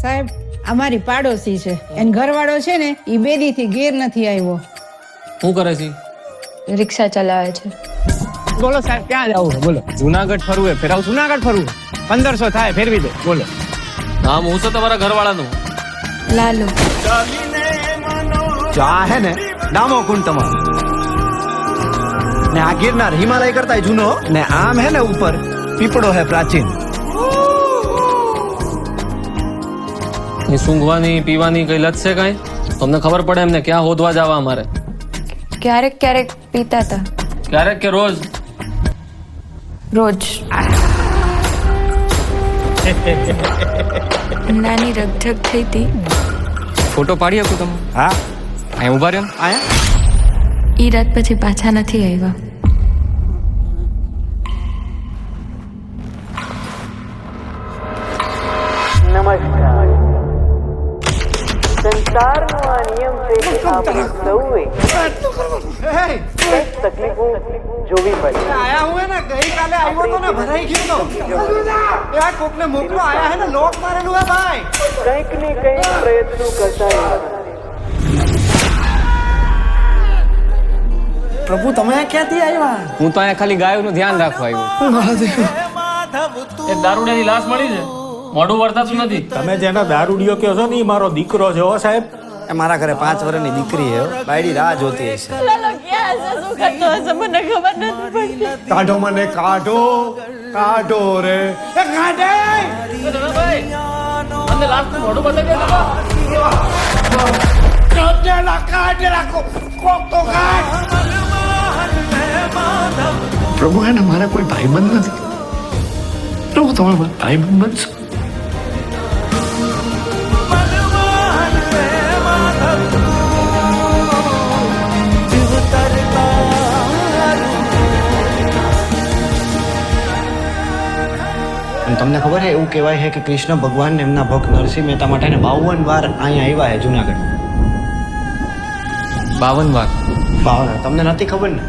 સાહેબ અમારી પાડોશી છે, એન ઘરવાળો છે ને ઈ બેદીથી ઘેર નથી આવ્યો. શું કરે છે? રિક્ષા ચલાવે છે. બોલો સાહેબ, ક્યાં જવું? બોલો. જુનાગઢ ફરવું હે, ફેરાવ. જુનાગઢ ફરવું 1500 થાય, ફેરવી દો. બોલો. નામ હું છે તમારા ઘરવાળાનું? લાલુ. જો આ હે ને ડામો કુંડ તમારો, ને આ ગિરનાર હિમાલય કરતા જૂનો, ને આમ હે ને ઉપર પીપળો હે પ્રાચીન. એ સૂંઘવાની પીવાની કઈ લત છે કઈ? તમને ખબર પડે એમને ક્યાં હોદવા જવા અમારે? ક્યારેક ક્યારેક પીતા હતા. ક્યારેક કે રોજ? રોજ. નાની રગઝગ થઈ હતી. ફોટો પાડી શકું તમે? હા, અહીં ઉભા રહ્યો. આયા ઈ રાત પછી પાછા નથી આવ્યા. નમસ્કાર. સંસારનો આ નિયમ છે કે આપણે સૌએ કંઈક તકલીફો જોવી પડે. આયા હું હે ને ગઈકાલે આવ્યો તો ને, ભરાઈ ગયો તો. આ કોકને મોકલો, આયા હે ને લોક મારેલું હે ભાઈ. કંઈક ને કંઈક પ્રયત્નો કરતા રહેવાના. પ્રભુ તમે ક્યાંથી આવ્યા? હું તો અહીંયા ખાલી ગાયોનું ધ્યાન રાખવા આવ્યો. એક દારૂડિયાની લાશ મળી છે, મોઢું વર્તાતું નથી. તમે જેનો દારૂડિયો કહો છો ને એ મારો દીકરો છે. હો સાહેબ, એ મારા ઘરે 5 વર્ષની દીકરી હે, બાયડી રાહ જોતી હશે. કાઢો મને, કાઢો, કાઢો રે, એ કાઢે. મને લાશ મોઢું બતાવી દે. કાઢે રાખો, કોક તો કાઢ. પ્રભુ એને મારા કોઈ ભાઈબંધ નથી. પ્રભુ તમે મારા ભાઈબંધ બનશો. તમને ખબર છે એવું કહેવાય છે કે કૃષ્ણ ભગવાન એમના ભક્ત નરસિંહ મહેતા માટે 52 વાર અહીંયા આવ્યા છે જુનાગઢ. 52 વાર? 52. તમને નથી ખબર ને?